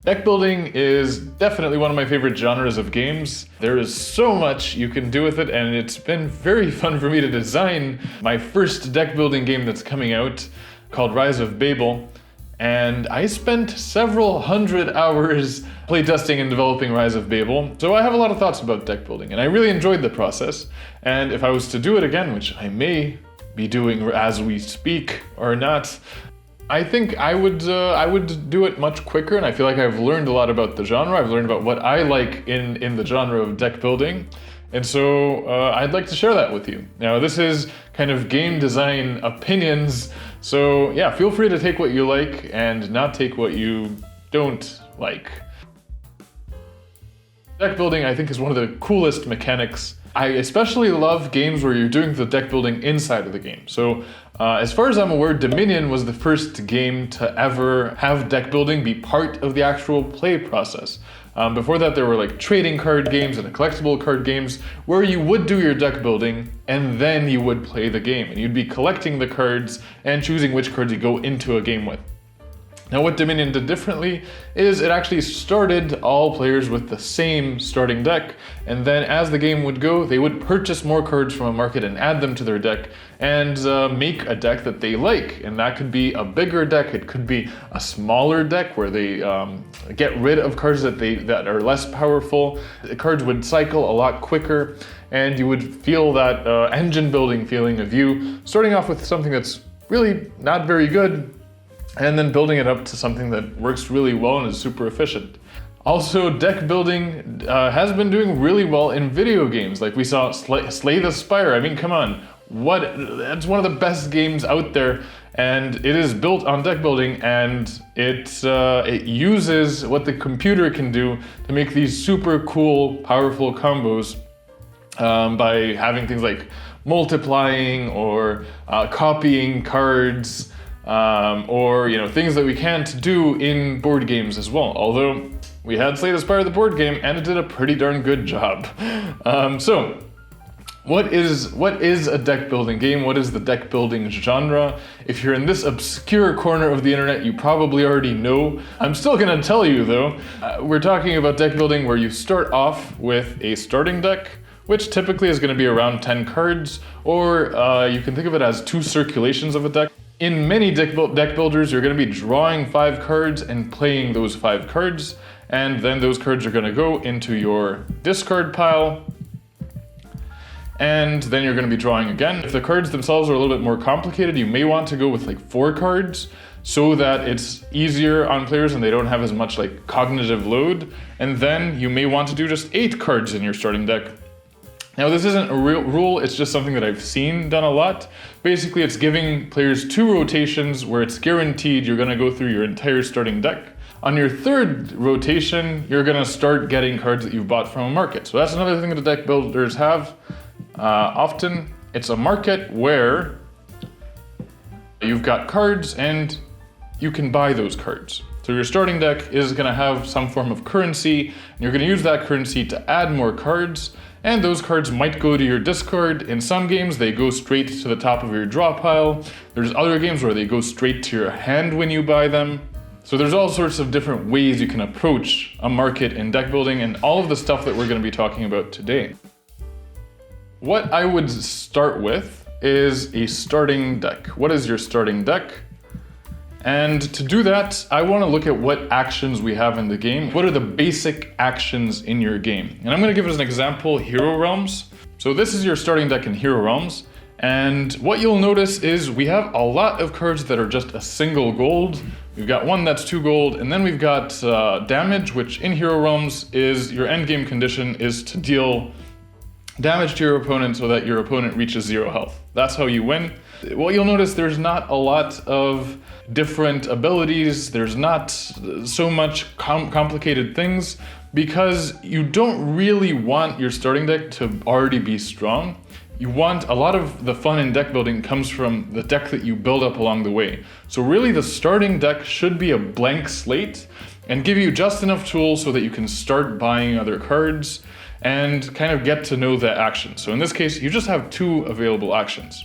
Deck building is definitely one of my favorite genres of games. There is so much you can do with it, and it's been very fun for me to design my first deck building game that's coming out called Rise of Babel. And I spent several hundred hours playtesting and developing Rise of Babel, so I have a lot of thoughts about deck building, and I really enjoyed the process. And if I was to do it again, which I may be doing as we speak or not, I think I would do it much quicker, and I feel like I've learned a lot about the genre. I've learned about what I like in the genre of deck building, and so I'd like to share that with you. Now, this is kind of game design opinions, so yeah, feel free to take what you like and not take what you don't like. Deck building, I think, is one of the coolest mechanics. I especially love games where you're doing the deck building inside of the game. So as far as I'm aware, Dominion was the first game to ever have deck building be part of the actual play process. Before that, there were like trading card games and collectible card games where you would do your deck building and then you would play the game, and you'd be collecting the cards and choosing which cards you go into a game with. Now, what Dominion did differently is it actually started all players with the same starting deck, and then as the game would go, they would purchase more cards from a market and add them to their deck and make a deck that they like. And that could be a bigger deck, it could be a smaller deck where they get rid of cards that are less powerful. The cards would cycle a lot quicker, and you would feel that engine building feeling of you starting off with something that's really not very good, and then building it up to something that works really well and is super efficient. Also, deck building has been doing really well in video games. Like we saw Slay the Spire. I mean, come on. That's one of the best games out there, and it is built on deck building, and it uses what the computer can do to make these super cool, powerful combos by having things like multiplying or copying cards, or things that we can't do in board games as well. Although we had Slay the Spire, the board game, and it did a pretty darn good job. So what is a deck building game? What is the deck building genre? If you're in this obscure corner of the internet, you probably already know. I'm still gonna tell you though. We're talking about deck building where you start off with a starting deck, which typically is gonna be around 10 cards, or you can think of it as 2 circulations of a deck. In many deck builders, you're going to be drawing 5 cards and playing those 5 cards, and then those cards are going to go into your discard pile, and then you're going to be drawing again. If the cards themselves are a little bit more complicated, you may want to go with like 4 cards so that it's easier on players and they don't have as much like cognitive load, and then you may want to do just 8 cards in your starting deck. Now, this isn't a real rule, it's just something that I've seen done a lot. Basically, it's giving players 2 rotations where it's guaranteed you're gonna go through your entire starting deck. On your 3rd rotation, you're gonna start getting cards that you've bought from a market. So that's another thing that the deck builders have. Often, it's a market where you've got cards and you can buy those cards. So your starting deck is gonna have some form of currency, and you're gonna use that currency to add more cards, and those cards might go to your discard. In some games, they go straight to the top of your draw pile. There's other games where they go straight to your hand when you buy them. So there's all sorts of different ways you can approach a market in deck building, and all of the stuff that we're gonna be talking about today. What I would start with is a starting deck. What is your starting deck? And to do that, I want to look at what actions we have in the game. What are the basic actions in your game? And I'm going to give as an example Hero Realms. So this is your starting deck in Hero Realms. And what you'll notice is we have a lot of cards that are just a single gold. We've got one that's 2 gold, and then we've got damage, which in Hero Realms is your endgame condition is to deal damage to your opponent so that your opponent reaches 0 health. That's how you win. Well, you'll notice there's not a lot of different abilities. There's not so much complicated things because you don't really want your starting deck to already be strong. You want a lot of the fun in deck building comes from the deck that you build up along the way. So really the starting deck should be a blank slate and give you just enough tools so that you can start buying other cards and kind of get to know the actions. So in this case, you just have 2 available actions.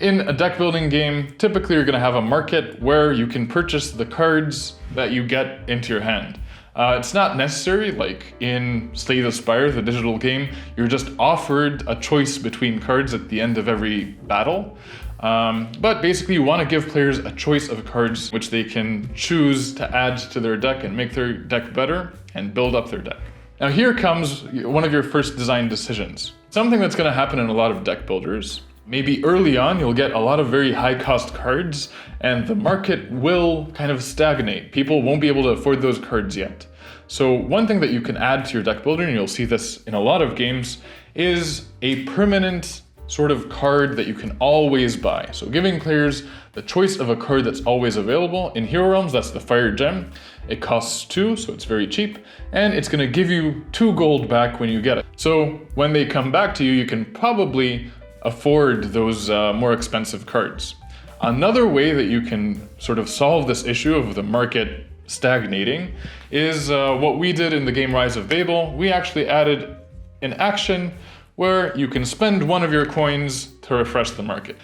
In a deck building game, typically you're going to have a market where you can purchase the cards that you get into your hand. It's not necessary, like in Slay the Spire, the digital game, you're just offered a choice between cards at the end of every battle. But basically you want to give players a choice of cards which they can choose to add to their deck and make their deck better and build up their deck. Now here comes one of your first design decisions. Something that's going to happen in a lot of deck builders. Maybe early on you'll get a lot of very high cost cards and the market will kind of stagnate. People won't be able to afford those cards yet. So one thing that you can add to your deck builder, and you'll see this in a lot of games, is a permanent sort of card that you can always buy. So giving players the choice of a card that's always available. In Hero Realms, that's the Fire Gem. It costs 2, so it's very cheap, and it's going to give you 2 gold back when you get it. So when they come back to you, you can probably afford those more expensive cards. Another way that you can sort of solve this issue of the market stagnating is what we did in the game Rise of Babel. We actually added an action where you can spend one of your coins to refresh the market.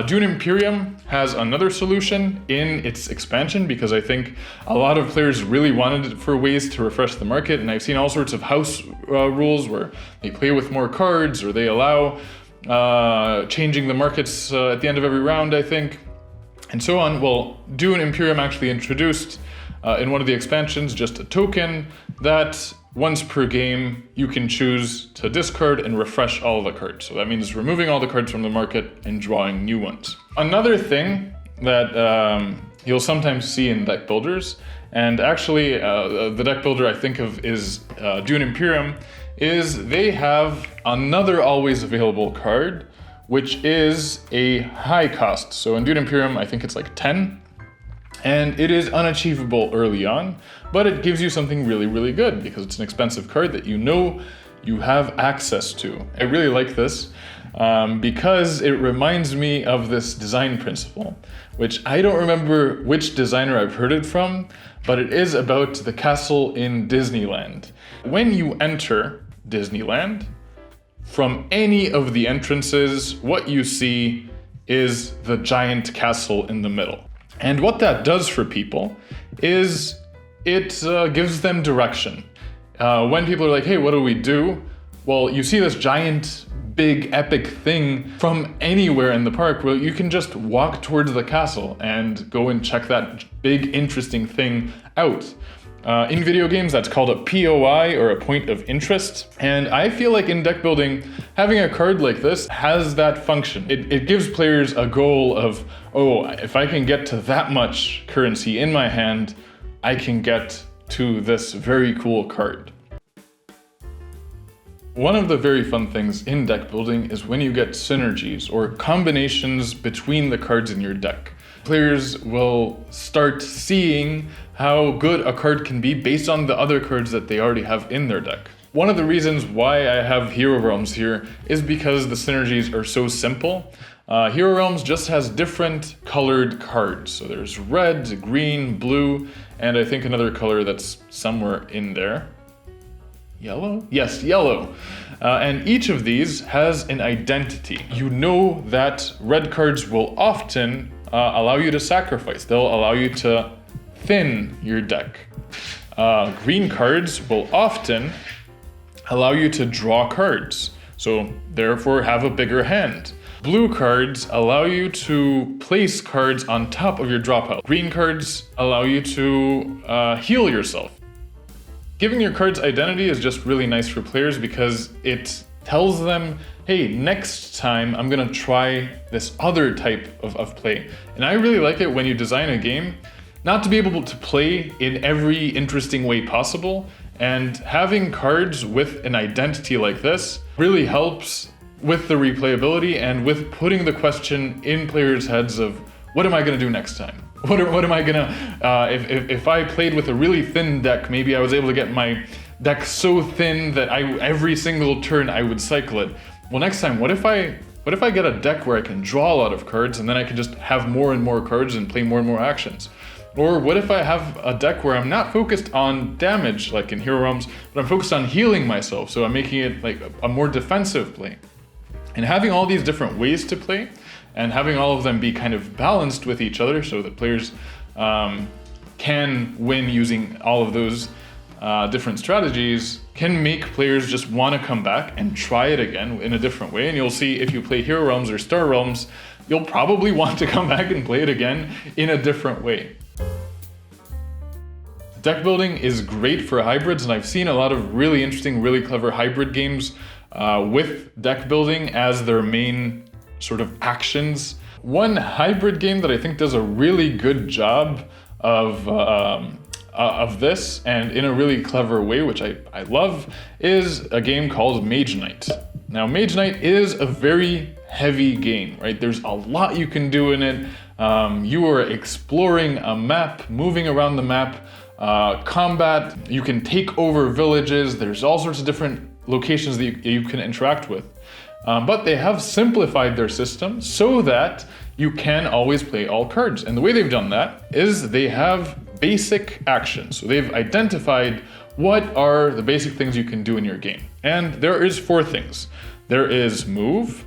Dune Imperium has another solution in its expansion because I think a lot of players really wanted it for ways to refresh the market, and I've seen all sorts of house rules where they play with more cards or they allow changing the markets at the end of every round, I think, and so on. Well, Dune Imperium actually introduced in one of the expansions just a token that once per game you can choose to discard and refresh all the cards. So that means removing all the cards from the market and drawing new ones. Another thing that you'll sometimes see in deck builders, and actually the deck builder I think of is Dune Imperium, is they have another always available card, which is a high cost. So in Dune Imperium, I think it's like 10, and it is unachievable early on, but it gives you something really, really good because it's an expensive card that you know you have access to. I really like this because it reminds me of this design principle, which I don't remember which designer I've heard it from, but it is about the castle in Disneyland. When you enter Disneyland, from any of the entrances, what you see is the giant castle in the middle. And what that does for people is it gives them direction. When people are like, hey, what do we do? Well, you see this giant, big, epic thing from anywhere in the park. Well, you can just walk towards the castle and go and check that big, interesting thing out. In video games, that's called a POI, or a point of interest. And I feel like in deck building, having a card like this has that function. It gives players a goal of, oh, if I can get to that much currency in my hand, I can get to this very cool card. One of the very fun things in deck building is when you get synergies, or combinations between the cards in your deck. Players will start seeing how good a card can be based on the other cards that they already have in their deck. One of the reasons why I have Hero Realms here is because the synergies are so simple. Hero Realms just has different colored cards. So there's red, green, blue, and I think another color that's somewhere in there. Yellow? Yes, yellow. And each of these has an identity. You know that red cards will often allow you to sacrifice. They'll allow you to thin your deck. Green cards will often allow you to draw cards, so therefore have a bigger hand. Blue cards allow you to place cards on top of your draw pile. Green cards allow you to heal yourself. Giving your cards identity is just really nice for players because it tells them, hey, next time I'm gonna try this other type of play. And I really like it when you design a game not to be able to play in every interesting way possible, and having cards with an identity like this really helps with the replayability and with putting the question in players' heads of, what am I gonna do next time? What am I gonna, if I played with a really thin deck, maybe I was able to get my deck so thin that every single turn I would cycle it. Well, next time, what if I get a deck where I can draw a lot of cards and then I can just have more and more cards and play more and more actions? Or what if I have a deck where I'm not focused on damage like in Hero Realms, but I'm focused on healing myself, so I'm making it like a more defensive play. And having all these different ways to play and having all of them be kind of balanced with each other so that players can win using all of those different strategies can make players just want to come back and try it again in a different way. And you'll see if you play Hero Realms or Star Realms, you'll probably want to come back and play it again in a different way. Deck building is great for hybrids, and I've seen a lot of really interesting, really clever hybrid games with deck building as their main sort of actions. One hybrid game that I think does a really good job of this, and in a really clever way, which I love, is a game called Mage Knight. Now, Mage Knight is a very heavy game, right? There's a lot you can do in it. You are exploring a map, moving around the map, combat, you can take over villages, there's all sorts of different locations that you can interact with. But they have simplified their system so that you can always play all cards. And the way they've done that is they have basic actions. So they've identified what are the basic things you can do in your game. And there is 4 things. There is move,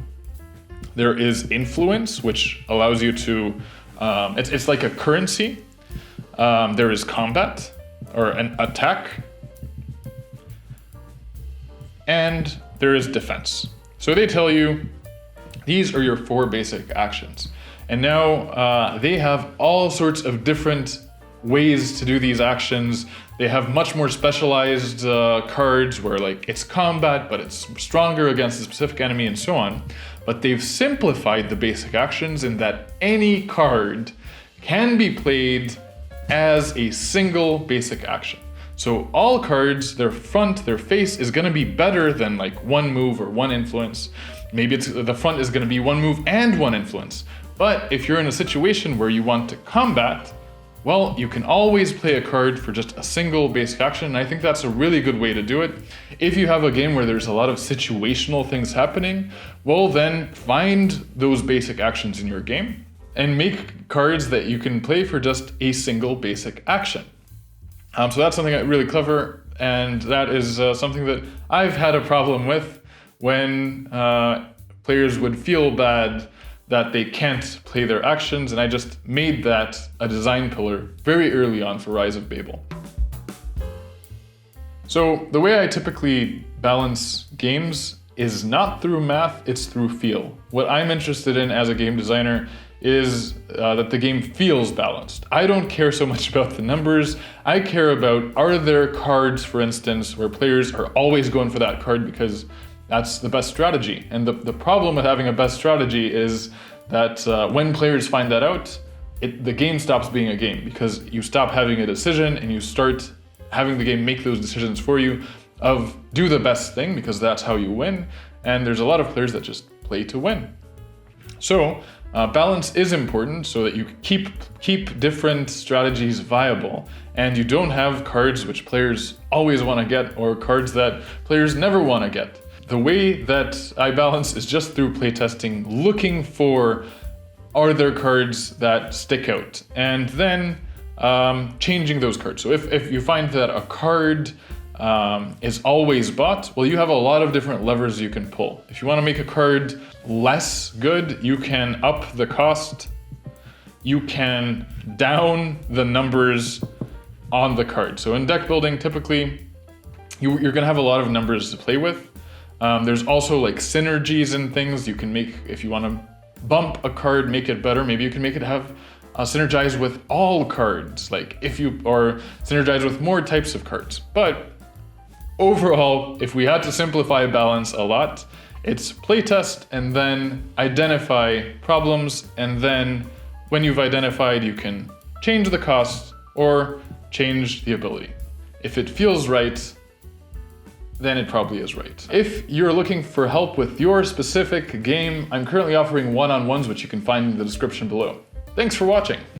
there is influence, which allows you to, it's like a currency. There is combat, or an attack, and there is defense. So they tell you, these are your 4 basic actions. And now they have all sorts of different ways to do these actions. They have much more specialized cards where like it's combat, but it's stronger against a specific enemy and so on. But they've simplified the basic actions in that any card can be played as a single basic action. So all cards, their front, their face is gonna be better than like 1 move or 1 influence. Maybe the front is gonna be 1 move and 1 influence. But if you're in a situation where you want to combat, well, you can always play a card for just a single basic action, and I think that's a really good way to do it. If you have a game where there's a lot of situational things happening, well then find those basic actions in your game and make cards that you can play for just a single basic action. So that's something really clever, and that is something that I've had a problem with when players would feel bad that they can't play their actions, and I just made that a design pillar very early on for Rise of Babel. So the way I typically balance games is not through math, it's through feel. What I'm interested in as a game designer is that the game feels balanced. I don't care so much about the numbers. I care about, are there cards, for instance, where players are always going for that card because that's the best strategy. And the problem with having a best strategy is that when players find that out, the game stops being a game because you stop having a decision and you start having the game make those decisions for you of do the best thing because that's how you win. And there's a lot of players that just play to win. So balance is important so that you keep different strategies viable and you don't have cards which players always want to get or cards that players never want to get. The way that I balance is just through playtesting, looking for are there cards that stick out, and then changing those cards. So if you find that a card is always bought, well, you have a lot of different levers you can pull. If you want to make a card less good, you can up the cost, you can down the numbers on the card. So in deck building, typically, you're going to have a lot of numbers to play with. There's also like synergies and things you can make. If you want to bump a card, make it better, maybe you can make it have synergize with all cards, like or synergize with more types of cards. But overall, if we had to simplify balance a lot, it's playtest and then identify problems, and then when you've identified, you can change the cost or change the ability. If it feels right, then it probably is right. If you're looking for help with your specific game, I'm currently offering one-on-ones, which you can find in the description below. Thanks for watching.